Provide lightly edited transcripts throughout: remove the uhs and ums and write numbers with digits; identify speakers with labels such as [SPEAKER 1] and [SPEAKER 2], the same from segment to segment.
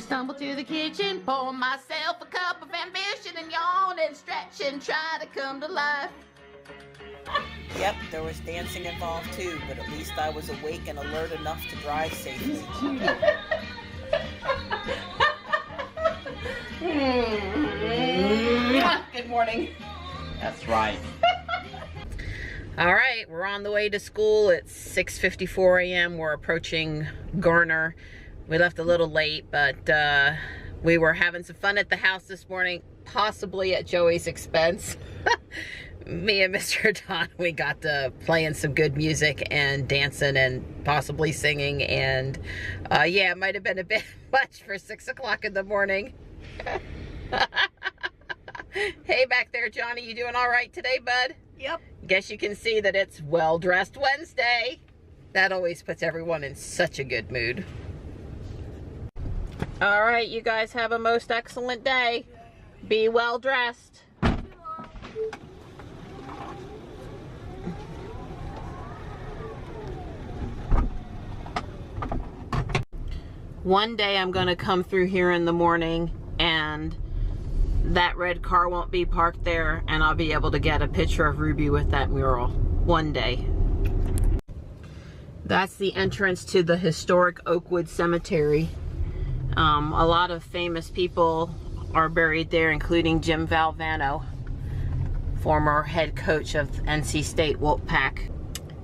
[SPEAKER 1] stumble to the kitchen, pour myself a cup of ambition and yawn and stretch and try to come to life.
[SPEAKER 2] Yep, there was dancing involved too, but at least I was awake and alert enough to drive safely.
[SPEAKER 1] Good morning.
[SPEAKER 3] That's right.
[SPEAKER 1] All right, we're on the way to school. It's 6:54 a.m. We're approaching Garner. We left a little late, but we were having some fun at the house this morning, possibly at Joey's expense. Me and Mr. Don, we got to playing some good music and dancing and possibly singing. And yeah, it might have been a bit much for 6 o'clock in the morning. Hey back there, Johnny, you doing all right today, bud?
[SPEAKER 2] Yep.
[SPEAKER 1] Guess you can see that it's Well-Dressed Wednesday. That always puts everyone in such a good mood. All right, you guys have a most excellent day. Be well dressed. One day I'm gonna come through here in the morning and that red car won't be parked there and I'll be able to get a picture of Ruby with that mural. One day. That's the entrance to the historic Oakwood Cemetery. A lot of famous people are buried there, including Jim Valvano, former head coach of NC State Wolfpack.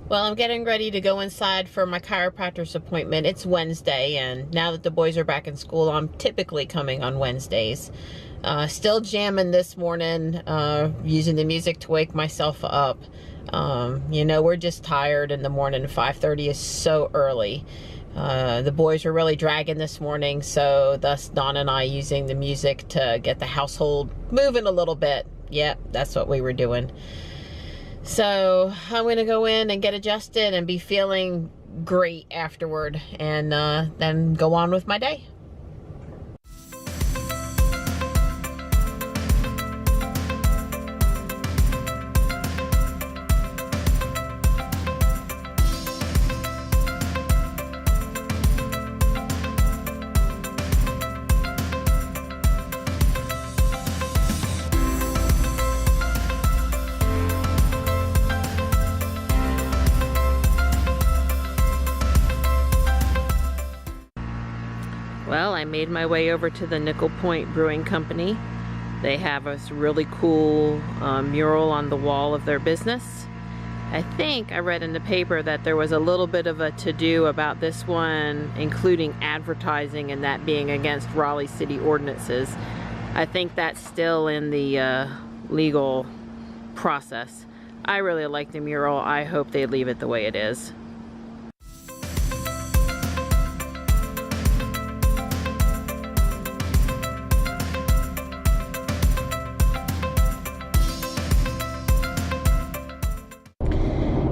[SPEAKER 1] Well, I'm getting ready to go inside for my chiropractor's appointment. It's Wednesday, and now that the boys are back in school, I'm typically coming on Wednesdays. Still jamming this morning, using the music to wake myself up. You know, we're just tired in the morning. 5:30 is so early. The boys were really dragging this morning, so thus Don and I using the music to get the household moving a little bit. Yep, that's what we were doing. So I'm gonna go in and get adjusted and be feeling great afterward, and then go on with my day. Well, I made my way over to the Nickel Point Brewing Company. They have a really cool mural on the wall of their business. I think I read in the paper that there was a little bit of a to-do about this one, including advertising and that being against Raleigh city ordinances. I think that's still in the legal process. I really like the mural. I hope they leave it the way it is.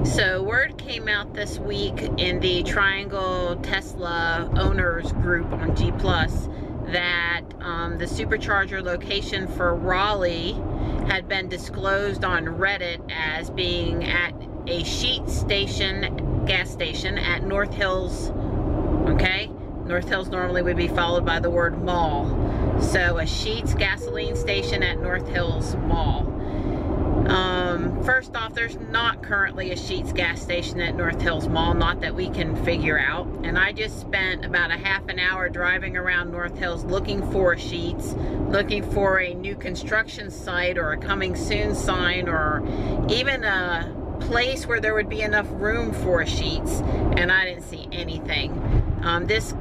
[SPEAKER 1] So word came out this week in the Triangle Tesla owners group on G+, that the supercharger location for Raleigh had been disclosed on Reddit as being at a Sheetz station, gas station at North Hills, okay? North Hills normally would be followed by the word mall. So a Sheetz gasoline station at North Hills Mall. First off, there's not currently a Sheetz gas station at North Hills Mall, not that we can figure out. And I just spent about a half an hour driving around North Hills looking for a Sheetz, looking for a new construction site or a coming soon sign, or even a place where there would be enough room for a Sheetz, and I didn't see anything. This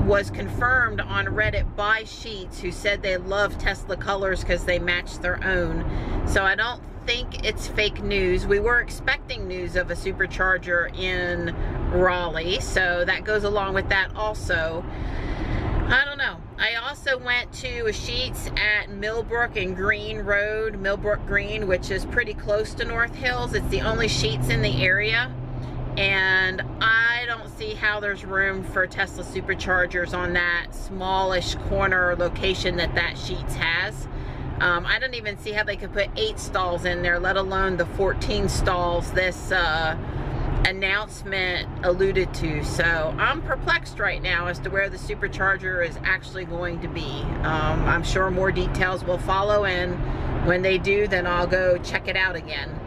[SPEAKER 1] was confirmed on Reddit by Sheetz, who said they love Tesla colors because they match their own. So I don't think it's fake news. We were expecting news of a supercharger in Raleigh, so that goes along with that also. I don't know. I also went to a Sheetz at Millbrook and Green Road, Millbrook Green, which is pretty close to North Hills. It's the only Sheetz in the area, and I don't see how there's room for Tesla superchargers on that smallish corner location that Sheetz has. I don't even see how they could put 8 stalls in there, let alone the 14 stalls this announcement alluded to. So I'm perplexed right now as to where the supercharger is actually going to be. I'm sure more details will follow, and when they do, then I'll go check it out again.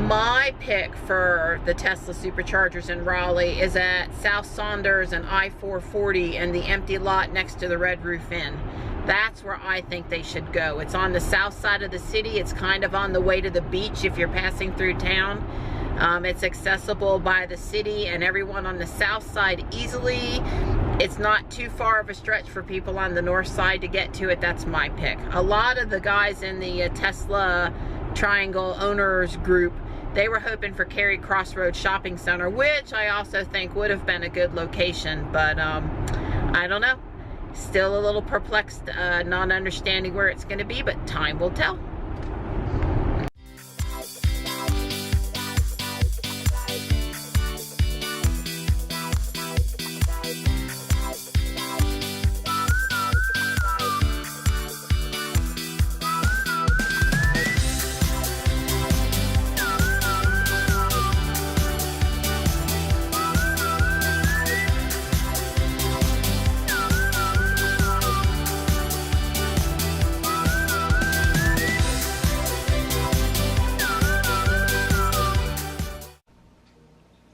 [SPEAKER 1] My pick for the Tesla Superchargers in Raleigh is at South Saunders and I-440 and the empty lot next to the Red Roof Inn. That's where I think they should go. It's on the south side of the city. It's kind of on the way to the beach if you're passing through town. It's accessible by the city and everyone on the south side easily. It's not too far of a stretch for people on the north side to get to it. That's my pick. A lot of the guys in the Tesla Triangle owners group, they were hoping for Cary Crossroads Shopping Center, which I also think would have been a good location, but I don't know. Still a little perplexed, not understanding where it's going to be, but time will tell.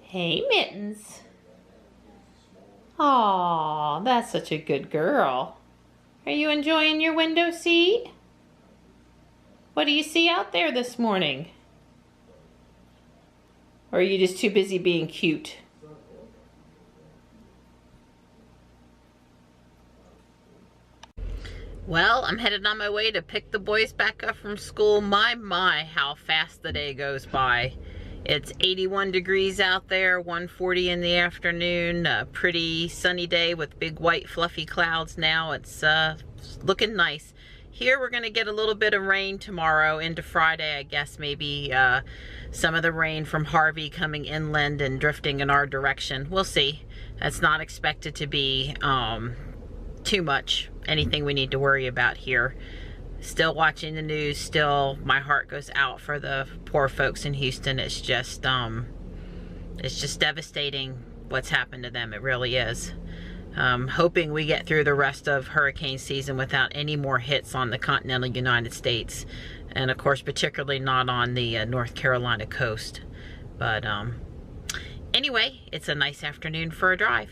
[SPEAKER 1] Hey, Mittens. Aw, that's such a good girl. Are you enjoying your window seat? What do you see out there this morning? Or are you just too busy being cute? Well, I'm headed on my way to pick the boys back up from school. My, how fast the day goes by. It's 81 degrees out there, 1:40 in the afternoon. A pretty sunny day with big white fluffy clouds now. It's looking nice. Here we're going to get a little bit of rain tomorrow into Friday, I guess. Maybe some of the rain from Harvey coming inland and drifting in our direction. We'll see. That's not expected to be too much. Anything we need to worry about here. Still watching the news, still my heart goes out for the poor folks in Houston. It's just devastating what's happened to them. It really is. Hoping we get through the rest of hurricane season without any more hits on the continental United States. And of course, particularly not on the North Carolina coast. But anyway, it's a nice afternoon for a drive.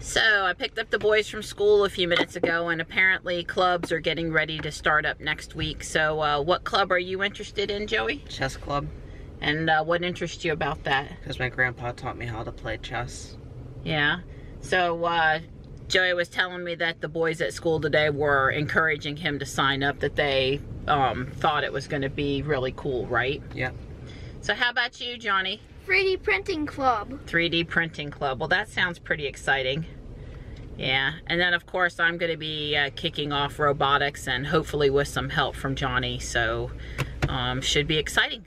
[SPEAKER 1] So I picked up the boys from school a few minutes ago, and apparently clubs are getting ready to start up next week. So what club are you interested in, Joey?
[SPEAKER 3] Chess club.
[SPEAKER 1] And what interests you about that?
[SPEAKER 3] Because my grandpa taught me how to play chess.
[SPEAKER 1] Yeah. So Joey was telling me that the boys at school today were encouraging him to sign up, that they thought it was going to be really cool, right?
[SPEAKER 3] Yeah.
[SPEAKER 1] So how about you, Johnny?
[SPEAKER 4] 3D printing club.
[SPEAKER 1] 3D printing club. Well, that sounds pretty exciting. Yeah, and then of course I'm going to be kicking off robotics, and hopefully with some help from Johnny, so should be exciting.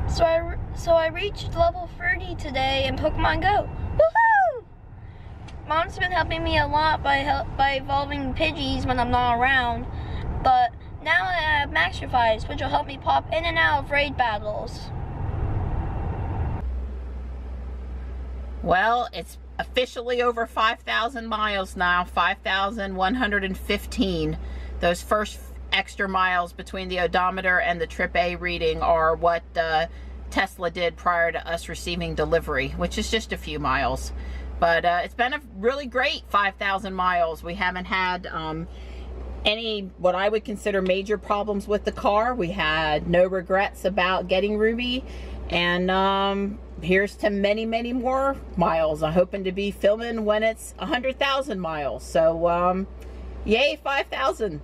[SPEAKER 4] So I reached level 30 today in Pokemon Go. Woohoo! Mom's been helping me a lot by evolving Pidgeys when I'm not around, but now I have Maxifies, which will help me pop in and out of raid battles.
[SPEAKER 1] Well, it's officially over 5,000 miles now, 5,115. Those first extra miles between the odometer and the trip A reading are what Tesla did prior to us receiving delivery, which is just a few miles. But it's been a really great 5,000 miles. We haven't had any what I would consider major problems with the car. We had no regrets about getting Ruby, and here's to many, many more miles. I'm hoping to be filming when it's 100,000 miles. So yay, 5,000.